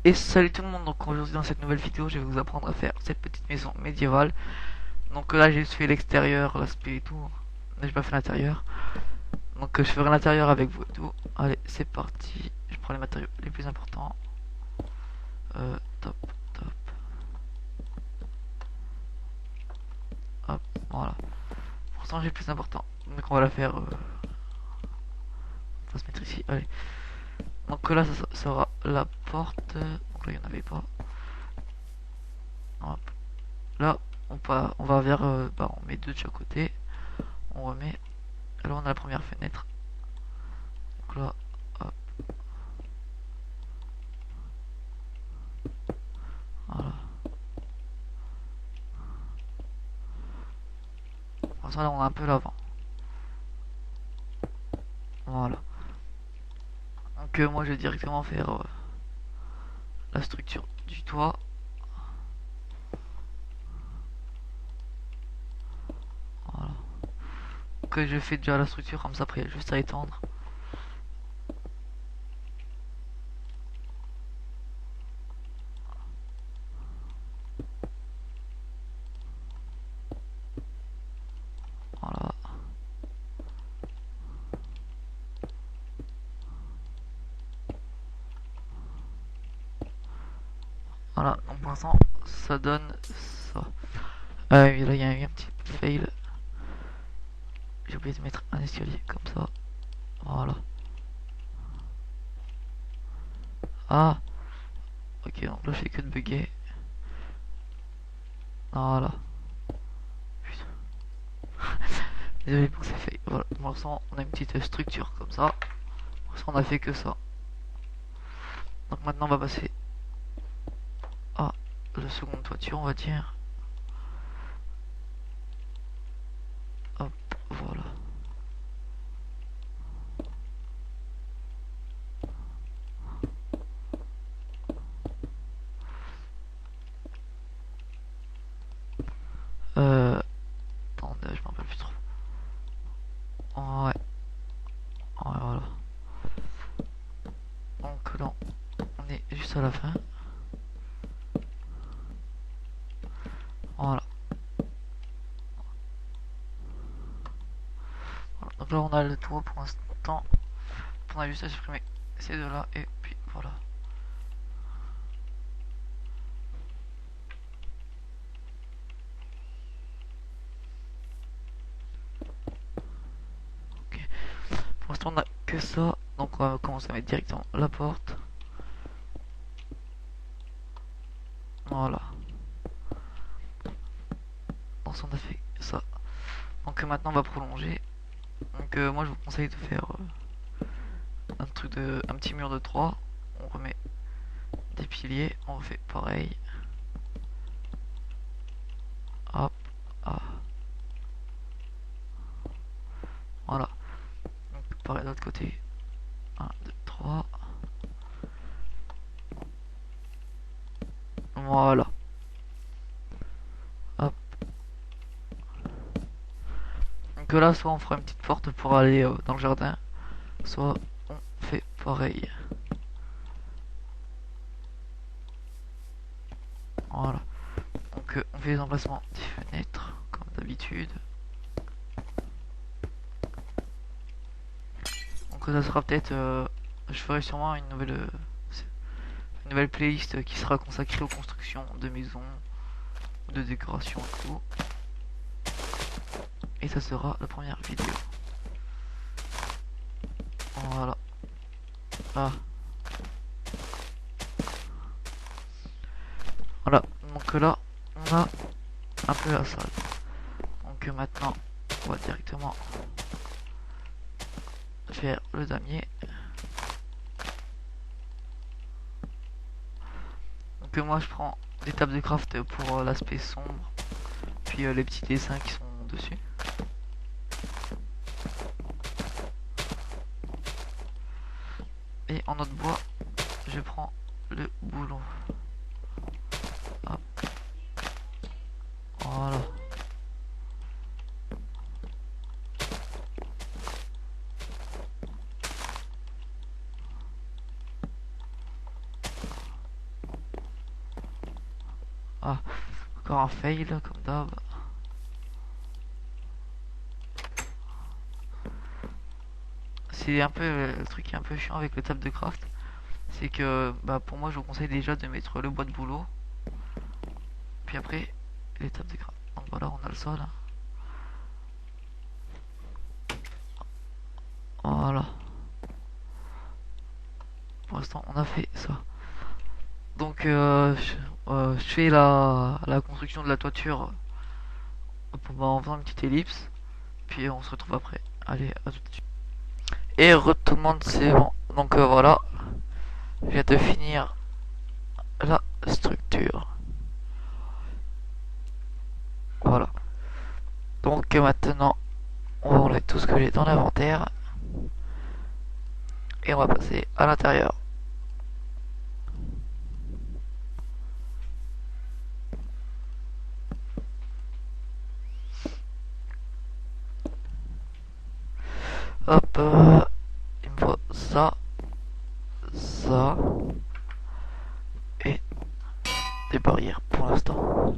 Et salut tout le monde, donc aujourd'hui dans cette nouvelle vidéo je vais vous apprendre à faire cette petite maison médiévale. Donc là j'ai juste fait l'extérieur, l'aspect et tout, mais j'ai pas fait l'intérieur. Donc je ferai l'intérieur avec vous et tout. Allez c'est parti, je prends les matériaux les plus importants. Top, top, hop, voilà. Pour l'instant j'ai le plus important, donc on va la faire, on va se mettre ici, allez. Donc là ça sera la porte, donc là il n'y en avait pas. Hop. Là on va vers, bah, on met deux de chaque côté, on remet. Alors on a la première fenêtre. Donc là, hop, voilà. Comme ça là on a un peu l'avant. Voilà. Donc moi je vais directement faire la structure du toit. Voilà. Donc je fais déjà la structure comme ça, après il y a juste à étendre. Voilà. Voilà. Donc pour l'instant ça donne ça. Ah oui, là il y a eu un petit fail. J'ai oublié de mettre un escalier comme ça. Voilà. Ah, ok, donc là je fais que de bugger. Voilà. Putain. Désolé pour ces fails. Voilà. Pour l'instant on a une petite structure comme ça. Pour l'instant on a fait que ça. Donc maintenant on va passer à la seconde toiture on va dire. Hop, voilà. Euh, attendez, je m'en rappelle plus trop. Ouais, ouais, voilà. Donc là, on est juste à la fin. Voilà. Donc là, on a le toit pour l'instant. On a juste à supprimer ces deux-là et puis voilà. Ok. Pour l'instant, on a que ça. Donc on va commencer à mettre directement la porte. Voilà. Donc on a fait ça. Donc maintenant, on va prolonger. Donc moi, je vous conseille de faire un petit mur de 3. On remet des piliers. On refait pareil. Hop. Ah. Voilà. Donc pareil de l'autre côté. Un, 2, 3. Voilà. Hop. Donc là, soit on fera une petite porte pour aller dans le jardin, soit on fait pareil. Voilà. Donc on fait les emplacements des fenêtres, comme d'habitude. Donc ça sera peut-être... je ferai sûrement une nouvelle playlist qui sera consacrée aux constructions de maisons, de décoration et tout. Et ça sera la première vidéo. Voilà. Ah. Voilà. Donc là, on a un peu la salle. Donc maintenant, on va directement faire le damier. Donc moi je prends des tables de craft pour l'aspect sombre, puis les petits dessins qui sont dessus. Et en autre bois, je prends le boulon. Hop. Voilà. Ah, encore un fail comme d'hab. C'est un peu le truc qui est un peu chiant avec le table de craft. C'est que bah, pour moi je vous conseille déjà de mettre le bois de boulot. Puis après les tables de craft. Donc voilà, on a le sol. Voilà. Pour l'instant on a fait ça. Donc je fais la construction de la toiture en faisant une petite ellipse. Puis on se retrouve après. Allez, à tout de suite. Et tout le monde, c'est bon. Donc voilà, je viens de finir la structure. Voilà. Donc maintenant, on va enlever tout ce que j'ai dans l'inventaire. Et on va passer à l'intérieur. Hop, il me faut ça, ça et des barrières pour l'instant.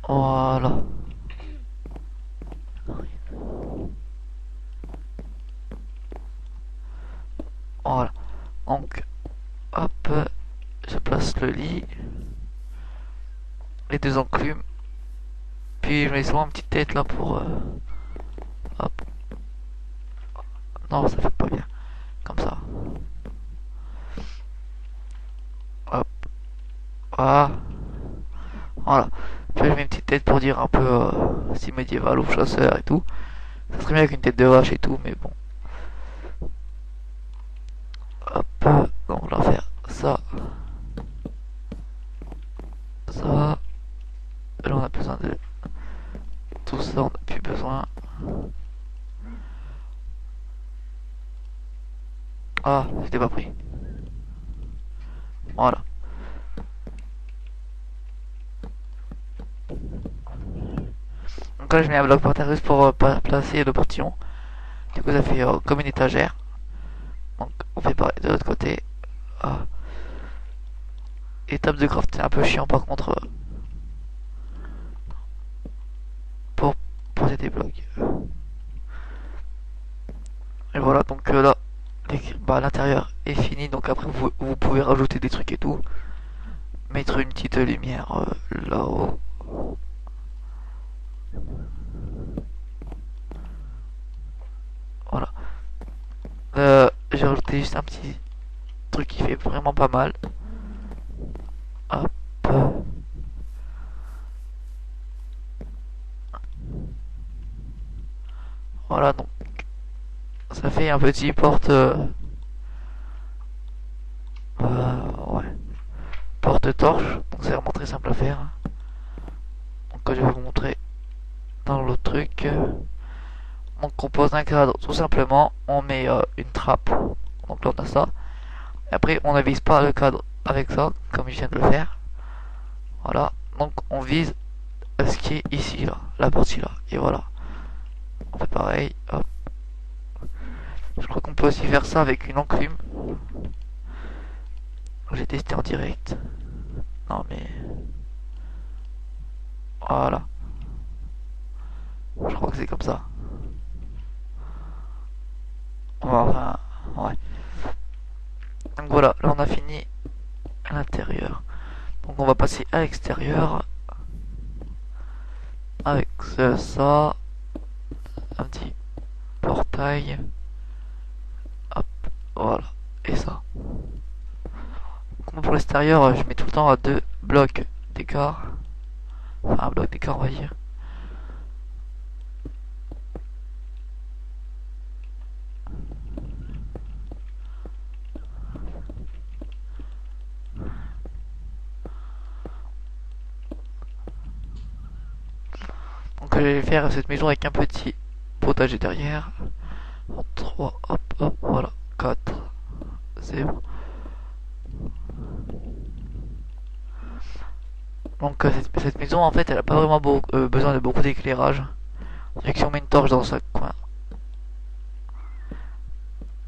Voilà. Voilà. Donc, hop, je place le lit, les deux enclumes, puis je mets souvent une petite tête là pour... hop. Non, ça fait pas bien. Comme ça. Hop. Ah. Voilà. Puis je mets une petite tête pour dire un peu si médiéval ou chasseur et tout. Ça serait bien avec une tête de vache et tout, mais bon. Hop. Donc on va faire ça. Ça. Là on a besoin de tout ça, on n'a plus besoin. Ah, j'étais pas pris. Voilà. Donc là je mets un bloc par terre juste pour placer le portillon. Du coup ça fait comme une étagère. Donc on fait pareil de l'autre côté. Ah. Étape de craft c'est un peu chiant par contre pour poser des blocs. Et voilà donc là bah, l'intérieur est fini, donc après vous pouvez rajouter des trucs et tout. Mettre une petite lumière là-haut. Voilà. J'ai rajouté juste un petit truc qui fait vraiment pas mal. Hop. Voilà donc ça fait un petit porte ouais, porte-torche, donc c'est vraiment très simple à faire. Donc je vais vous montrer dans l'autre truc. Donc on pose un cadre, tout simplement, on met une trappe, donc là on a ça. Et après on ne vise pas le cadre avec ça, comme je viens de le faire. Voilà, donc on vise ce qui est ici, là, la partie là, et voilà. On fait pareil, hop. Je crois qu'on peut aussi faire ça avec une enclume. J'ai testé en direct. Non mais... Voilà. Je crois que c'est comme ça. Enfin, ouais. Donc voilà, là on a fini à l'intérieur. Donc on va passer à l'extérieur. Avec ça. Un petit portail. Hop, voilà. Et ça. Comme pour l'extérieur, je mets tout le temps à 2 blocs d'écart. Enfin, un bloc d'écart, on va dire. Donc je vais faire cette maison avec un petit potager derrière. 3, hop, hop, voilà. 4. C'est bon. Donc cette maison en fait elle a pas vraiment besoin de beaucoup d'éclairage. Si on met une torche dans chaque coin,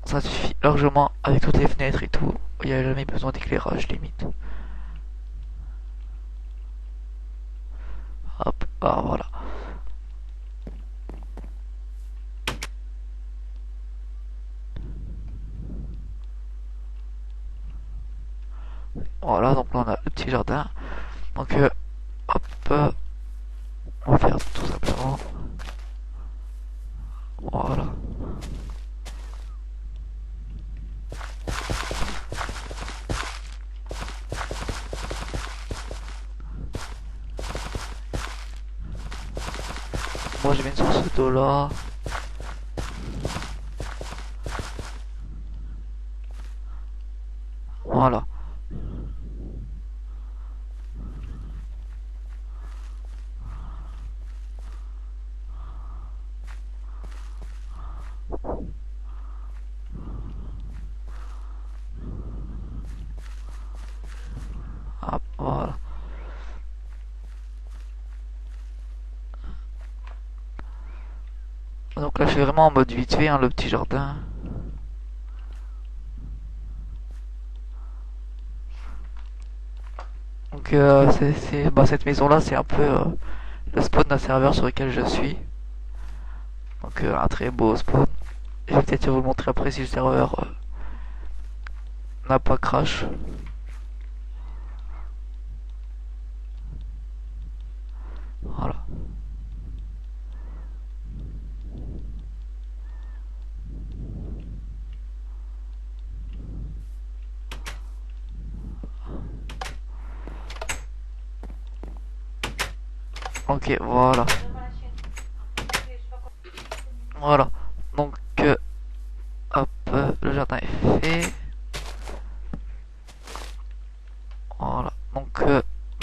ça suffit largement avec toutes les fenêtres et tout. Il n'y a jamais besoin d'éclairage limite. Ah voilà. Voilà, donc là on a le petit jardin. Donc hop, on va faire tout simplement. Voilà. Moi j'ai mis une source d'eau là. Voilà. Hop, voilà. Donc là je suis vraiment en mode vite fait, hein, le petit jardin. Donc bah, cette maison là c'est un peu le spawn d'un serveur sur lequel je suis. Donc un très beau spawn. Je vais peut-être vous le montrer après si le serveur n'a pas crash. Voilà. Ok, voilà. Voilà. Donc hop, le jardin est fait. Voilà. Donc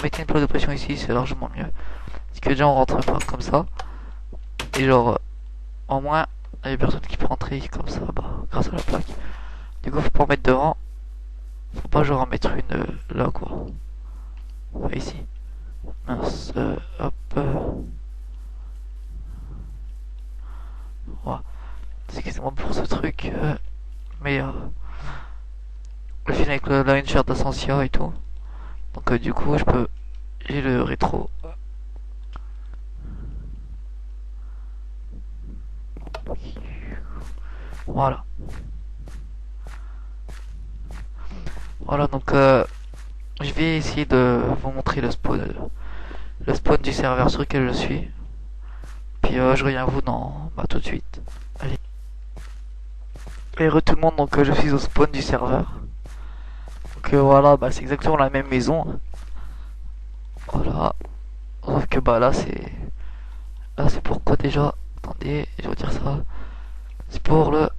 mettez une plaque de pression ici, c'est largement mieux. Parce que déjà on rentre pas comme ça. Et genre au moins il y a personne qui peut rentrer comme ça bah, grâce à la plaque. Du coup faut pas en mettre devant. Faut pas genre en mettre une là quoi. Enfin, ici. Mince, hop. Voilà. Excusez-moi pour ce truc. Mais je filme avec la Launcher d'Ascensia et tout. Donc du coup je peux. J'ai le rétro. Voilà. Voilà donc je vais essayer de vous montrer le spawn du serveur sur lequel je suis. Puis je reviens à vous dans bah, tout de suite. Allez. Et re tout le monde, donc je suis au spawn du serveur. Donc voilà, bah, c'est exactement la même maison. Voilà. Sauf que bah là c'est. Là c'est pourquoi déjà. Attendez, je vais vous dire ça. C'est pour le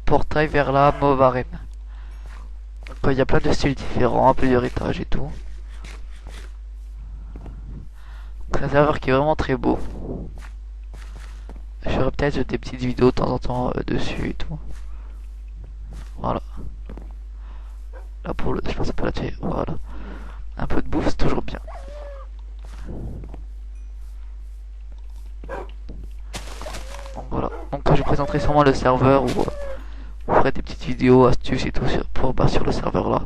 portail vers la mauve arène. Donc il y a plein de styles différents, plusieurs étages et tout. C'est un serveur qui est vraiment très beau. Je ferai peut-être des petites vidéos de temps en temps dessus et tout. Voilà. Là pour le. Je pense pas là-dessus. Voilà. Un peu de bouffe, c'est toujours bien. Donc voilà. Donc je présenterai sûrement le serveur où on ferait des petites vidéos, astuces et tout sur le serveur là.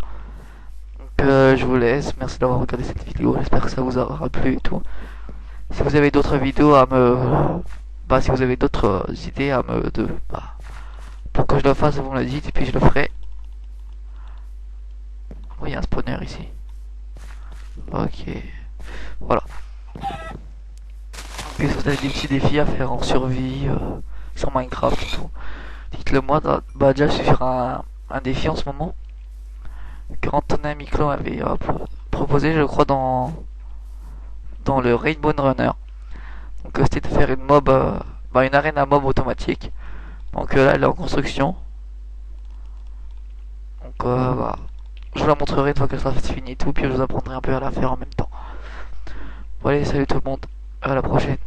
Donc je vous laisse. Merci d'avoir regardé cette vidéo. J'espère que ça vous aura plu et tout. Si vous avez d'autres vidéos à me. Bah si vous avez d'autres idées à me. Bah, pour que je le fasse, vous me le dites et puis je le ferai. Oui, il y a un spawner ici. Ok. Voilà. Puis si vous avez des petits défis à faire en survie sur Minecraft et tout, dites-le moi. Bah déjà je suis sur un défi en ce moment que Antonin Miclon avait proposé, je crois, dans le Rainbow Runner. Donc c'était de faire une mob, bah, une arène à mob automatique. Donc là elle est en construction. Donc bah, je vous la montrerai une fois qu'elle sera finie et tout, puis je vous apprendrai un peu à la faire en même temps. Bon allez, salut tout le monde, à la prochaine.